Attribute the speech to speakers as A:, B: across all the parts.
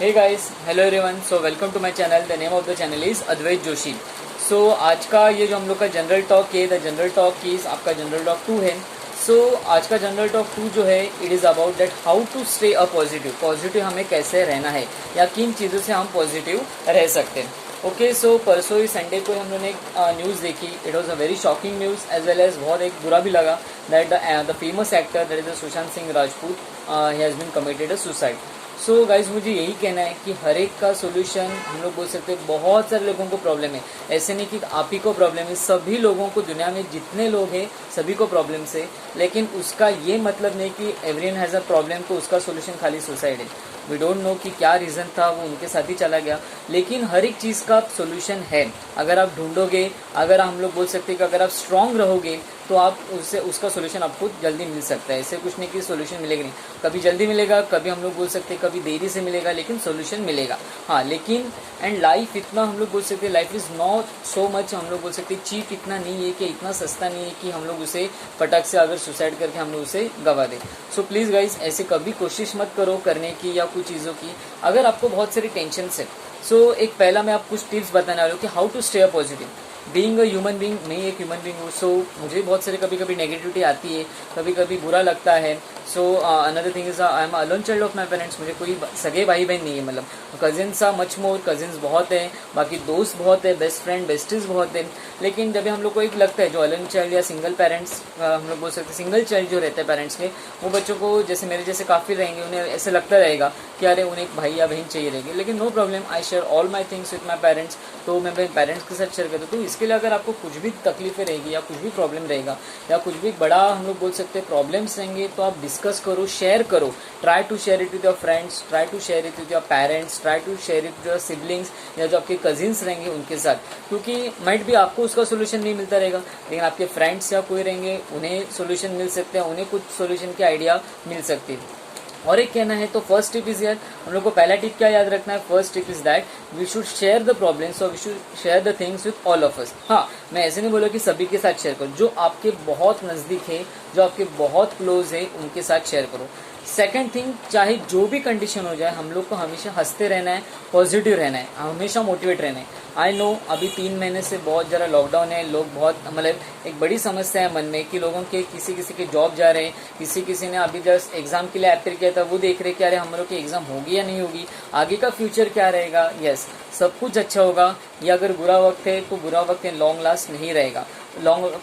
A: Hey guys, hello everyone. So welcome to my channel. The name of the channel is Advait Joshi. So आज का ये जो हम लोग का जनरल टॉक है, द जनरल टॉक इज़ आपका जनरल टॉक 2 है। सो आज का जनरल टॉक 2 जो है, it is about that how to stay a positive हमें कैसे रहना है या किन चीज़ों से हम पॉजिटिव रह सकते हैं। ओके, सो परसों ही संडे को हम लोगों ने एक न्यूज़ देखी। It was a very shocking news as well as बहुत एक बुरा भी लगा that the famous actor that is the Sushant Singh Rajput he has been committed a suicide. So guys मुझे यही कहना है कि हर एक का सोल्यूशन हम लोग बोल सकते हैं। बहुत सारे लोगों को प्रॉब्लम है, ऐसे नहीं कि आप ही को प्रॉब्लम है, सभी लोगों को, दुनिया में जितने लोग हैं सभी को प्रॉब्लम है। लेकिन उसका ये मतलब नहीं कि एवरीवन हैज़ अ प्रॉब्लम तो उसका सोल्यूशन खाली सुसाइड है। वी डोंट नो कि क्या रीज़न था, वो उनके साथ ही चला गया। लेकिन हर एक चीज़ का सोल्यूशन है अगर आप ढूंढोगे। अगर हम लोग बोल सकते हैं कि अगर आप स्ट्रांग रहोगे तो आप उसका सोल्यूशन आपको जल्दी मिल सकता है। ऐसे कुछ नहीं कि सोल्यूशन मिलेगा नहीं, कभी जल्दी मिलेगा, कभी हम लोग बोल सकते हैं कभी देरी से मिलेगा, लेकिन सोल्यूशन मिलेगा। हाँ, लेकिन एंड लाइफ इतना हम लोग बोल सकते हैं, life is not so much, हम लोग बोल सकते हैं चीप इतना नहीं है कि इतना सस्ता नहीं है कि हम लोग उसे फटक से अगर सुसाइड करके हम लोग उसे गवा दें। सो प्लीज़ गाइज, ऐसे कभी कोशिश मत करो करने की या कुछ चीज़ों की। अगर आपको बहुत सारी टेंशन है, सो एक पहला मैं आपको कुछ टिप्स बताने वाला हूँ कि how to stay a positive. Being a human being, मैं एक ह्यूमन बीइंग हूँ। सो मुझे बहुत सारे कभी कभी नेगेटिविटी आती है, कभी कभी बुरा लगता है। So another thing is I am alone child of my parents. मुझे कोई सगे भाई बहन नहीं है, मतलब cousins are much more, cousins बहुत हैं, बाकी दोस्त बहुत है, बेस्ट फ्रेंड बेस्टीज बहुत है। लेकिन जब हम लोग को एक लगता है, जो अलोन चाइल्ड या सिंगल पेरेंट्स हम लोग बोल सकते हैं, सिंगल चाइल्ड जो रहते हैं पेरेंट्स के, वो बच्चों को जैसे मेरे जैसे काफ़ी रहेंगे, उन्हें ऐसे लगता रहेगा कि अरे उन्हें एक भाई या बहन चाहिए रहेगी। लेकिन no problem, I share all my things with my parents. तो मैं अपने पेरेंट्स के साथ शेयर करता हूँ। तो इसके लिए अगर आपको कुछ भी तकलीफें रहेगी या कुछ भी प्रॉब्लम रहेगा या कुछ भी बड़ा हम लोग बोल सकते हैं प्रॉब्लम्स रहेंगे, तो आप डिस्कस करो, शेयर करो। Try to share it with your friends, try to share it with your parents, try to share it with your siblings या जो आपके कजिन्स रहेंगे उनके साथ। क्योंकि माइट भी आपको उसका सोल्यूशन नहीं मिलता रहेगा, लेकिन आपके फ्रेंड्स या कोई रहेंगे उन्हें सोल्यूशन मिल सकते हैं, उन्हें कुछ सोल्यूशन की आइडिया मिल सकती है। और एक कहना है तो फर्स्ट टिप इज यार, हम लोग को पहला टिप क्या याद रखना है? First tip is that we should share the problems और we should share the things with all of us. हाँ, मैं ऐसे नहीं बोला कि सभी के साथ शेयर करो, जो आपके बहुत नज़दीक है, जो आपके बहुत क्लोज है, उनके साथ शेयर करो। सेकेंड थिंग, चाहे जो भी कंडीशन हो जाए, हम लोग को हमेशा हंसते रहना है, पॉजिटिव रहना है, हमेशा मोटिवेट रहना है। आई नो अभी 3 महीने से बहुत ज़रा लॉकडाउन है, लोग बहुत मतलब एक बड़ी समस्या है मन में कि लोगों के किसी किसी के जॉब जा रहे हैं, किसी ने अभी जस्ट एग्ज़ाम के लिए अप्लाई किया था, वो देख रहे कि अरे हम लोग की एग्ज़ाम होगी या नहीं होगी, आगे का फ्यूचर क्या रहेगा। यस, सब कुछ अच्छा होगा। या अगर बुरा वक्त है तो बुरा वक्त लॉन्ग लास्ट नहीं रहेगा।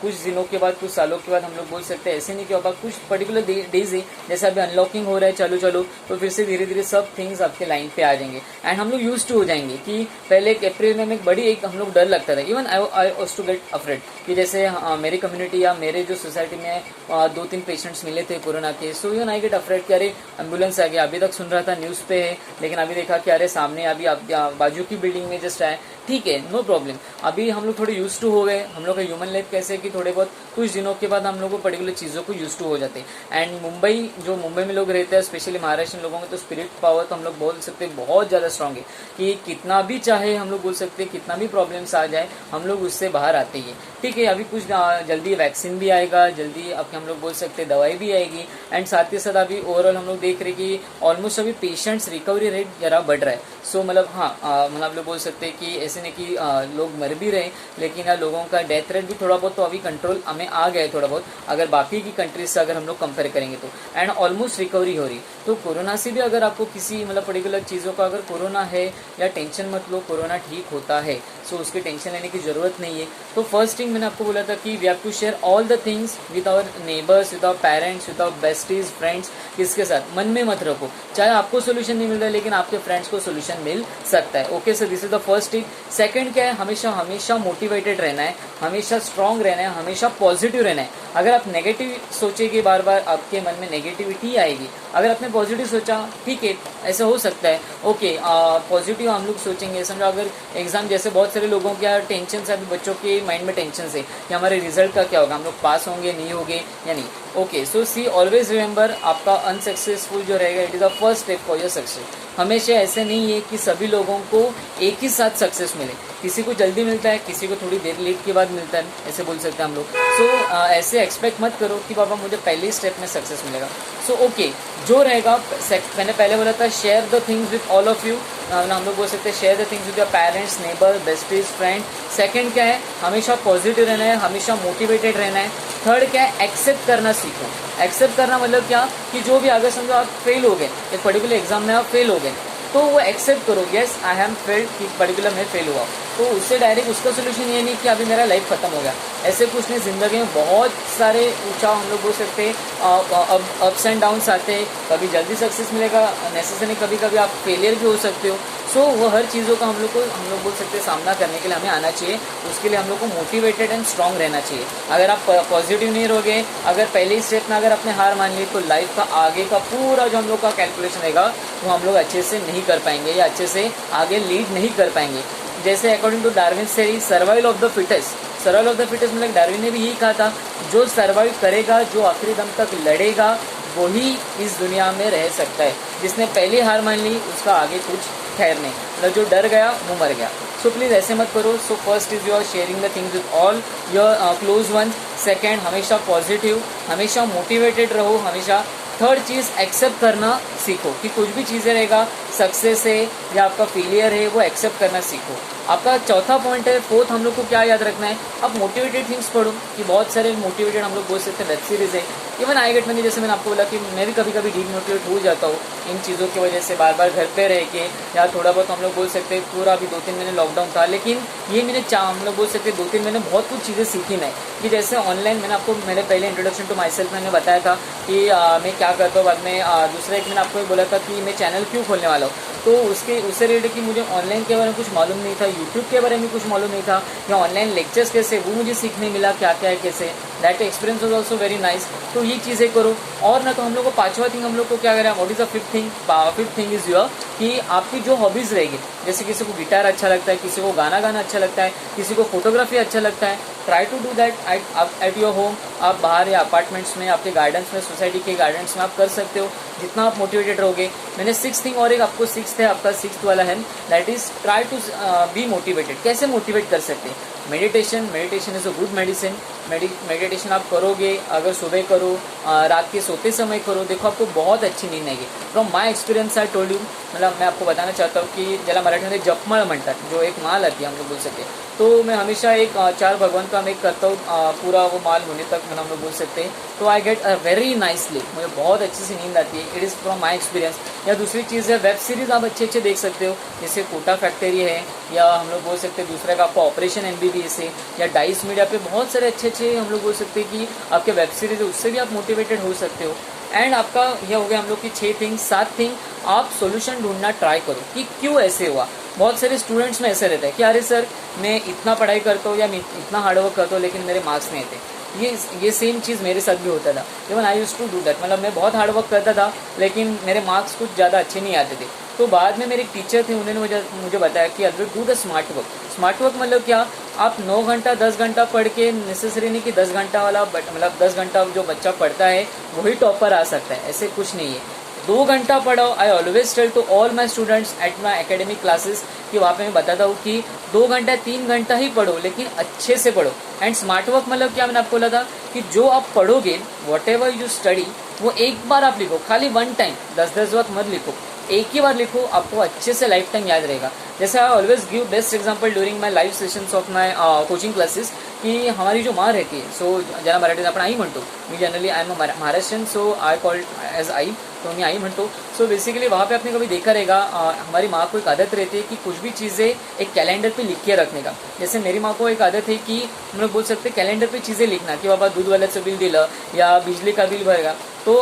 A: कुछ दिनों के बाद, कुछ सालों के बाद हम लोग बोल सकते हैं ऐसे नहीं कि होगा, कुछ पर्टिकुलर डेज है, जैसे अभी अनलॉकिंग हो रहा है, चलो तो फिर से धीरे धीरे सब थिंग्स आपके लाइन पे आ जाएंगे एंड हम लोग यूज टू हो जाएंगे। कि पहले एक अप्रैल में एक हम लोग डर लगता था, even I was to get afraid कि जैसे मेरी कम्युनिटी या मेरे जो सोसाइटी में 2-3 पेशेंट्स मिले थे कोरोना के। So even I get afraid कि अरे एम्बुलेंस आ गया। अभी तक सुन रहा था न्यूज़ पे है, लेकिन अभी देखा कि अरे सामने अभी बाजू की बिल्डिंग में जस्ट आए। ठीक है, नो प्रॉब्लम। अभी हम लोग थोड़े यूज टू हो गए। हम लोग का ह्यूमन लाइफ कैसे कि थोड़े बहुत कुछ दिनों के बाद हम लोग को पर्टिकुलर चीज़ों को यूज टू हो जाते हैं। एंड मुंबई में लोग रहते हैं, स्पेशली महाराष्ट्र लोगों में, तो स्पिरिट पावर तो हम लोग बोल सकते हैं बहुत ज़्यादा स्ट्रांग है कि कितना भी चाहे हम लोग बोल सकते हैं, कितना भी प्रॉब्लम्स आ जाए हम लोग उससे बाहर आते ही। ठीक है, अभी कुछ जल्दी वैक्सीन भी आएगा, जल्दी अब हम लोग बोल सकते हैं दवाई भी आएगी। एंड साथ ही साथ अभी ओवरऑल हम लोग देख रहे कि ऑलमोस्ट अभी पेशेंट्स रिकवरी रेट जरा बढ़ रहा है। सो मतलब हाँ, मतलब लोग बोल सकते हैं कि ऐसे नहीं कि लोग मर भी रहे, लेकिन लोगों का डेथ रेट भी थोड़ा बहुत तो अभी कंट्रोल हमें आ गया है थोड़ा बहुत, अगर बाकी की कंट्रीज से अगर हम लोग कंपेयर करेंगे तो। एंड ऑलमोस्ट रिकवरी हो रही। तो कोरोना से भी अगर आपको किसी मतलब पर्टिकुलर चीज़ों का अगर कोरोना है, या टेंशन मत लो, कोरोना ठीक होता है। सो उसकी टेंशन लेने की ज़रूरत नहीं है। तो फर्स्ट थिंग मैंने आपको बोला था कि we have to share all the things with our neighbours, with our parents, with our besties, friends. किसके साथ? मन में मत रखो, चाहे आपको सोल्यूशन नहीं मिल रहा है, लेकिन आपके फ्रेंड्स को सोल्यूशन मिल सकता है। Okay, so this is the first tip. Second क्या है? हमेशा मोटिवेटेड रहना है, हमेशा स्ट्रांग रहना है, हमेशा पॉजिटिव रहना है। अगर आप नेगेटिव सोचेंगे, बार बार आपके मन में नेगेटिविटी आएगी। अगर आपने पॉजिटिव सोचा, ठीक है, ऐसा हो सकता है। ओके, पॉजिटिव हम लोग सोचेंगे। समझो अगर एग्जाम, जैसे बहुत सारे लोगों के टेंशन है, अभी बच्चों के माइंड में टेंशन है कि हमारे रिजल्ट का क्या होगा, हम लोग पास होंगे नहीं होंगे या नहीं। ओके, सो सी ऑलवेज रिमेंबर, आपका अनसक्सेसफुल जो रहेगा, it is the first step for your success. हमेशा ऐसे नहीं है कि सभी लोगों को एक ही साथ सक्सेस मिले। किसी को जल्दी मिलता है, किसी को थोड़ी देर लेट के बाद मिलता है, ऐसे बोल सकते हैं हम लोग। सो ऐसे एक्सपेक्ट मत करो कि बाबा मुझे पहले स्टेप में सक्सेस मिलेगा। सो ओके, जो रहेगा, मैंने पहले बोला था share the things with all of you, हम लोग बोल सकते हैं share the things with your parents, neighbour, besties, friend. Second क्या है, हमेशा पॉजिटिव रहना है, हमेशा मोटिवेटेड रहना है। थर्ड क्या है, एक्सेप्ट करना सीखो। एक्सेप्ट करना मतलब क्या, कि जो भी अगर समझो आप फेल हो गए, एक पर्टिकुलर एग्जाम में आप फेल हो गए, तो वो एक्सेप्ट करो, यस आई एम फेल्ड, कि पर्टिकुलर मैं फेल हुआ। तो उससे डायरेक्ट उसका सोल्यूशन ये नहीं कि अभी मेरा लाइफ खत्म हो गया, ऐसे कुछ नहीं। ज़िंदगी में बहुत सारे ऊंचा हम लोग बोल सकते हैं अप्स एंड डाउन्स आते हैं, कभी जल्दी सक्सेस मिलेगा नेसेसरी, कभी कभी आप फेलियर भी हो सकते हो। सो वो हर चीज़ों का हम लोग बोल सकते हैं सामना करने के लिए हमें आना चाहिए। उसके लिए हम लोग को मोटिवेटेड एंड स्ट्रांग रहना चाहिए। अगर आप पॉजिटिव नहीं रहोगे, अगर पहले ही स्टेप में अगर आपने हार मान ली, तो लाइफ का आगे का पूरा जो हम लोग का कैलकुलेशन रहेगा वो हम लोग अच्छे से नहीं कर पाएंगे या अच्छे से आगे लीड नहीं कर पाएंगे। जैसे according to Darwin theory, survival of the fittest, survival of the fittest मतलब डार्विन ने भी यही कहा था, जो सर्वाइव करेगा, जो आखिरी दम तक लड़ेगा, वही इस दुनिया में रह सकता है। जिसने पहले हार मान ली उसका आगे कुछ खैर नहीं, मतलब जो डर गया वो मर गया। सो प्लीज़ ऐसे मत करो। So first is your sharing the things with all your close ones. Second, हमेशा पॉजिटिव, हमेशा मोटिवेटेड रहो, हमेशा। थर्ड चीज़, एक्सेप्ट करना सीखो कि कुछ भी चीज़ें रहेगा, सक्सेस है या आपका फेलियर है, वो एक्सेप्ट करना सीखो। आपका चौथा पॉइंट है, फोर्थ हम लोग को क्या याद रखना है, आप मोटिवेटेड थिंग्स पढ़ो, कि बहुत सारे मोटिवेटेड हम लोग बोल सकते हैं वेब सीरीज़ है। इवन आई गेट मनी, जैसे मैंने आपको बोला कि मैं भी कभी कभी डीमोटिवेट हो जाता हूँ इन चीज़ों की वजह से, बार बार घर पे रह के, या थोड़ा बहुत हम लोग बोल सकते हैं पूरा अभी 2-3 महीने लॉकडाउन था, लेकिन ये मैंने हम लोग बोल सकते हैं 2-3 महीने बहुत कुछ चीज़ें सीखी मैं, कि जैसे ऑनलाइन मैंने आपको मेरे पहले इंट्रोडक्शन टू माई सेल्फ मैंने बताया था कि मैं क्या करता हूँ। बाद में दूसरा एक मैंने आपको बोला था कि मैं चैनल क्यों खोलने वाला हूँ, तो उससे रिलेटेड कि मुझे ऑनलाइन के बारे में कुछ मालूम नहीं था, यूट्यूब के बारे में कुछ मालूम नहीं था, या ऑनलाइन लेक्चर्स कैसे, वो मुझे सीखने मिला क्या क्या है कैसे। That experience was also very nice. तो ये चीज़ें करो। और ना तो हम लोग को पांचवा थिंग हम लोग को क्या करें, what is the fifth thing is your, कि आपकी जो हॉबीज़ रहेगी, जैसे किसी को गिटार अच्छा लगता है, किसी को गाना गाना अच्छा लगता है, किसी को फोटोग्राफी अच्छा लगता है, try to do that at your home. आप बाहर या अपार्टमेंट्स में, आपके गार्डन्स में, सोसाइटी के गार्डन्स में आप कर सकते हो, जितना आप मोटिवेटेड रहोगे। मैंने सिक्स थिंग और एक आपको सिक्स्थ है, आपका सिक्स्थ वाला है, that is try to be motivated. कैसे मोटिवेट कर सकते हैं, meditation is a good medicine. Meditation आप करोगे, अगर सुबह करो, रात के सोते समय करो, देखो आपको बहुत अच्छी नींद आएगी। From my experience I told you, मतलब मैं आपको बताना चाहता हूँ कि ज्याला मराठीमध्ये जपमाळ म्हणतात, जो एक माल आती है हम लोग बोल सकते हैं। तो मैं हमेशा एक 4 भगवान का मैं करता हूँ, पूरा वो माल होने तक मतलब हम लोग बोल सकते हैं। तो I get a very nice sleep, मुझे बहुत अच्छी सी नींद आती है। It is from my experience. या दूसरी चीज़ है, वेब सीरीज़ आप अच्छे अच्छे देख सकते हो, जैसे कोटा फैक्ट्री है, या हम लोग बोल सकते हैं दूसरा का आपका ऑपरेशन MBBS है, या डाइस मीडिया पे बहुत सारे अच्छे अच्छे हम लोग बोल सकते हैं कि आपके वेब सीरीज़ है, उससे भी आप मोटिवेटेड हो सकते हो। एंड आपका यह हो गया हम लोग की 6 थिंग। 7 थिंग, आप सोल्यूशन ढूंढना ट्राई करो कि क्यों ऐसे हुआ। बहुत सारे स्टूडेंट्स में ऐसे रहता है कि अरे सर मैं इतना पढ़ाई करता हूँ या मैं इतना हार्डवर्क करता हूँ, लेकिन मेरे मार्क्स नहीं आते। ये सेम चीज़ मेरे साथ भी होता था। Even I use to do that, मतलब मैं बहुत हार्डवर्क करता था लेकिन मेरे मार्क्स कुछ ज़्यादा अच्छे नहीं आते थे। तो बाद में मेरे एक टीचर थे, उन्होंने मुझे बताया कि Advait do the smart work. Smart work मतलब क्या, आप 9 घंटा 10 घंटा पढ़ के नेसेसरी नहीं कि 10 घंटा वाला मतलब 10 घंटा जो बच्चा पढ़ता है वही टॉपर आ सकता है, ऐसे कुछ नहीं है। 2 घंटा पढ़ाओ। I always tell to all my students at my academic classes कि वहाँ पे मैं बताता हूँ कि 2 घंटा 3 घंटा ही पढ़ो, लेकिन अच्छे से पढ़ो। एंड स्मार्ट वर्क मतलब क्या, मैंने आपको बोला था कि जो आप पढ़ोगे, वॉट एवर यू स्टडी, वो एक बार आप लिखो, खाली 1 टाइम, 10-10 वक्त मत लिखो, एक ही बार लिखो, आपको अच्छे से लाइफ टाइम याद रहेगा। जैसे I always give best example during my live sessions of my coaching classes, कि हमारी जो माँ रहती है, सो ज्यादा मराठीत आपण आई म्हणतो, मी generally I am a Maharashtrian, so I called as आई, तो मैं आई म्हणतो। सो बेसिकली वहाँ पे आपने कभी देखा रहेगा, हमारी माँ को एक आदत रहती है कि कुछ भी चीज़ें एक कैलेंडर पे लिख के रखने का। जैसे मेरी माँ को एक आदत है कि हम लोग बोल सकते हैं कैलेंडर पे चीज़ें लिखना, कि बाबा दूध वाल्याचं बिल दिलं, या बिजली का बिल भरेगा, तो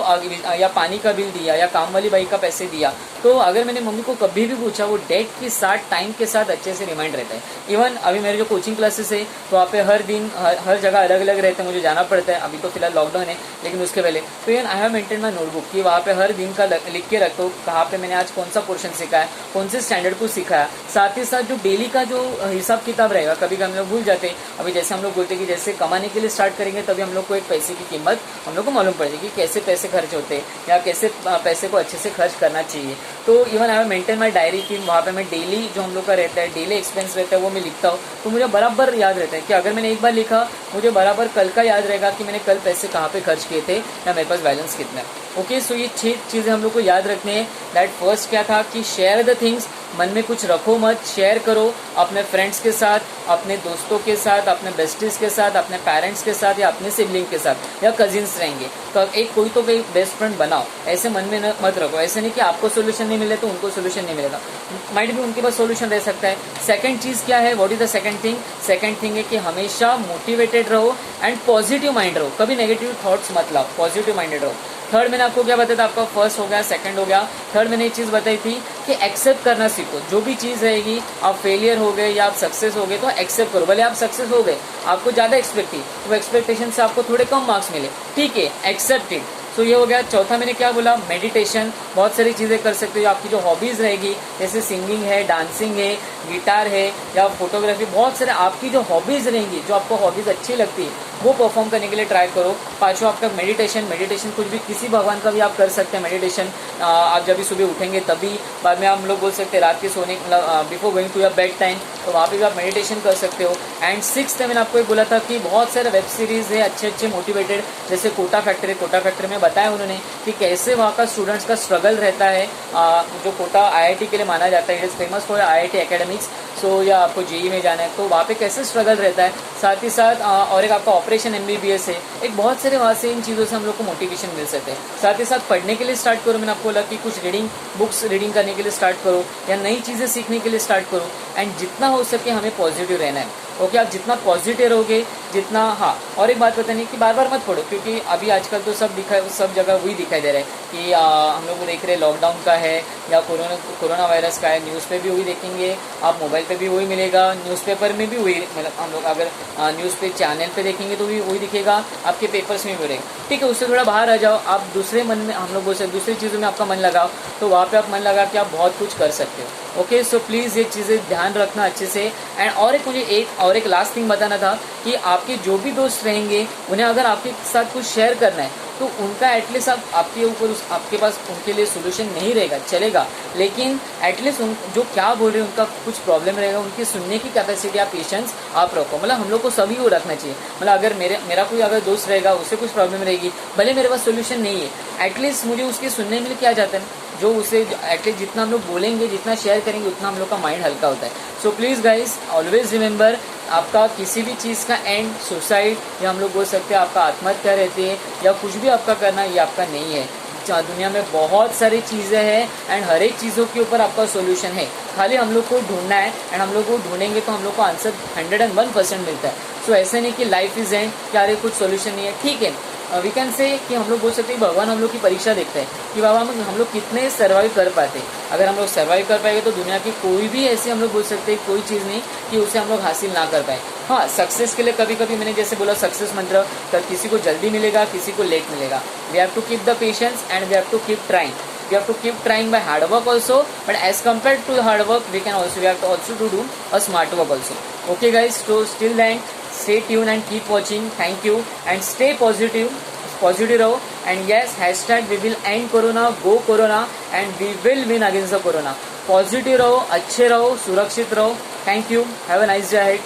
A: या पानी का बिल दिया, या काम वाली बाई का पैसे दिया। तो अगर मैंने मम्मी को कभी भी पूछा, वो डेट के साथ, टाइम के साथ अच्छे से रिमाइंड रहता है। इवन अभी मेरे जो कोचिंग क्लासेस है, तो वहाँ पे हर दिन हर जगह अलग अलग रहते हैं, मुझे जाना पड़ता है। अभी तो फिलहाल लॉकडाउन है, लेकिन उसके पहले तो even I have maintain my notebook, कि वहाँ पे हर दिन का लिख के रखता हूँ, कहाँ पे मैंने आज कौन सा पोर्शन सीखा है, कौन से स्टैंडर्ड को सीखा है। साथ ही साथ जो डेली का जो हिसाब किताब रहेगा, कभी हम लोग भूल जाते हैं। अभी जैसे हम लोग बोलते हैं कि जैसे कमाने के लिए स्टार्ट करेंगे, तभी हम लोग को एक पैसे की कीमत हम लोग को मालूम पड़ेगी कि कैसे पैसे खर्च होते हैं, या कैसे पैसे को अच्छे से खर्च करना चाहिए। तो even I have maintain my diary, कि वहाँ पे मैं डेली जो हम लोग का रहता है, डेली एक्सपेंस रहता है, वो मैं लिखता हूँ तो मुझे बराबर याद रहता है कि अगर मैंने एक बार लिखा मुझे बराबर कल का याद रहेगा कि मैंने कल पैसे कहाँ पे खर्च किए थे या मेरे पास बैलेंस कितना है। ओके, सो ये 6 चीज़ें हम लोग को याद रखनी है। दैट फर्स्ट क्या था कि शेयर द थिंग्स, मन में कुछ रखो मत, शेयर करो अपने फ्रेंड्स के साथ, अपने दोस्तों के साथ, अपने बेस्टीज के साथ, अपने पेरेंट्स के साथ या अपने सिबलिंग के साथ या कजिन्स रहेंगे तो एक कोई तो कोई बेस्ट फ्रेंड बनाओ। ऐसे मन में मत रखो, ऐसे नहीं कि आपको सोल्यूशन नहीं मिले तो उनको सोल्यूशन नहीं मिलेगा, माइट भी उनके पास सोल्यूशन रह सकता है। सेकंड चीज़ क्या है, what is the second thing? Second thing है कि हमेशा मोटिवेटेड रहो एंड पॉजिटिव माइंड रहो, कभी नेगेटिव थॉट्स मत लाओ, पॉजिटिव माइंडेड रहो। थर्ड मैंने आपको क्या बताया था, आपका फर्स्ट हो गया, सेकंड हो गया। थर्ड मैंने एक चीज़ बताई थी कि एक्सेप्ट करना सीखो, जो भी चीज़ रहेगी, आप फेलियर हो गए या आप सक्सेस हो गए तो एक्सेप्ट करो। भले आप सक्सेस हो गए, आपको ज़्यादा एक्सपेक्ट थी, तो एक्सपेक्टेशन से आपको थोड़े कम मार्क्स मिले, ठीक है, एक्सेप्ट इट। सो ये हो गया। चौथा मैंने क्या बोला, मेडिटेशन। बहुत सारी चीज़ें कर सकते हो, आपकी जो हॉबीज़ रहेगी जैसे सिंगिंग है, डांसिंग है, गिटार है या फोटोग्राफी, बहुत सारे आपकी जो हॉबीज़ रहेंगी, जो आपको हॉबीज़ अच्छी लगती है वो परफॉर्म करने के लिए ट्राई करो। पांचवा आपका मेडिटेशन। मेडिटेशन कुछ भी, किसी भगवान का भी आप कर सकते हैं मेडिटेशन। आप जब भी सुबह उठेंगे तभी, बाद में हम लोग बोल सकते हैं रात के सोने, before going to your bed time, तो वहाँ पे भी आप मेडिटेशन कर सकते हो। एंड सिक्स्थ मैंने आपको एक बोला था कि बहुत सारे वेब सीरीज़ है अच्छे अच्छे मोटिवेटेड, जैसे कोटा फैक्ट्री। कोटा फैक्ट्री में बताया उन्होंने कि कैसे वहाँ का स्टूडेंट्स का स्ट्रगल रहता है। जो कोटा IIT के लिए माना जाता है, it is famous for IIT academics. So या आपको JEE में जाना है तो वहाँ पे कैसे स्ट्रगल रहता है। साथ ही साथ और एक आपका ऑपरेशन MBBS है, एक बहुत सारे वहाँ से इन चीज़ों से हम लोग को मोटिवेशन मिल सकते हैं। साथ ही साथ पढ़ने के लिए स्टार्ट करो, मैंने आपको बोला कि कुछ बुक्स रीडिंग करने के लिए स्टार्ट करो या नई चीज़ें सीखने के लिए स्टार्ट करो। एंड जितना हो सके हमें पॉजिटिव रहना है। ओके, आप जितना पॉजिटिव रहोगे, जितना, हाँ, और एक बात बतानी कि बार बार मत पढ़ो, क्योंकि अभी आजकल तो सब जगह वही दिखाई दे रहा है कि हम लोग देख रहे हैं लॉकडाउन का है या कोरोना वायरस का है, न्यूज़ पे भी वही देखेंगे, आप मोबाइल पे भी वही मिलेगा, न्यूज़पेपर में भी वही, मतलब हम लोग अगर न्यूज़ पे चैनल पे देखेंगे तो भी वही दिखेगा, आपके पेपर्स में भी मिलेगा। ठीक है, उससे थोड़ा बाहर आ जाओ, आप दूसरे मन में, हम लोग बोल सकते दूसरी चीज़ों में आपका मन लगाओ, तो वहाँ पर आप मन लगा के आप बहुत कुछ कर सकते हो। ओके, सो प्लीज़ ये चीज़ें ध्यान रखना अच्छे से। एंड और एक मुझे एक लास्ट थिंग बताना था कि आपके जो भी दोस्त रहेंगे उन्हें अगर आपके साथ कुछ शेयर करना है तो उनका एटलीस्ट आपके ऊपर आपके पास उनके लिए सोल्यूशन नहीं रहेगा, चलेगा, लेकिन एटलीस्ट जो क्या बोल रहे हैं उनका कुछ प्रॉब्लम रहेगा, उनकी सुनने की कैपेसिटी या पेशेंस आप रखो। मतलब हम लोग को सभी को रखना चाहिए। मतलब अगर मेरा कोई अगर दोस्त रहेगा, उससे कुछ प्रॉब्लम रहेगी, भले मेरे पास सोल्यूशन नहीं है, एटलीस्ट मुझे उसके सुनने में क्या जाता है, जो उसे एटलीस्ट जितना हम लोग बोलेंगे, जितना शेयर करेंगे, उतना हम लोग का माइंड हल्का होता है। So please guys always remember, आपका किसी भी चीज़ का एंड सुसाइड या हम लोग बोल सकते हैं आपका आत्महत्या रहती है या कुछ भी आपका करना, ये आपका नहीं है। दुनिया में बहुत सारी चीज़ें हैं एंड हर एक चीज़ों के ऊपर आपका सोल्यूशन है, खाली हम लोग को ढूंढना है। एंड हम लोग को ढूंढेंगे तो हम लोग को आंसर 101% मिलता है। सो ऐसे नहीं कि लाइफ इज एंड, क्या अरे कुछ सोल्यूशन नहीं है, ठीक है, वी कैन से कि हम लोग बोल सकते हैं भगवान हम लोग की परीक्षा देखते हैं कि बाबा हम लोग कितने सर्वाइव कर पाते हैं। अगर हम लोग सर्वाइव कर पाएंगे तो दुनिया की कोई भी ऐसी हम लोग बोल सकते हैं कोई चीज़ नहीं कि उसे हम लोग हासिल ना कर पाए। हाँ, सक्सेस के लिए कभी कभी मैंने जैसे बोला सक्सेस मंत्र, किसी को जल्दी मिलेगा, किसी को लेट मिलेगा। We have to keep the patience and we have to keep trying. We have to keep trying by hard work also, but as compared to hard work, we have to also do a smart work also. Okay guys, so still then stay tuned and keep watching. Thank you and stay positive रहो। And yes, hashtag we will end corona, go corona and we will win against the corona. Positive रहो, अच्छे रहो, सुरक्षित रहो। Thank you, have a nice day ahead.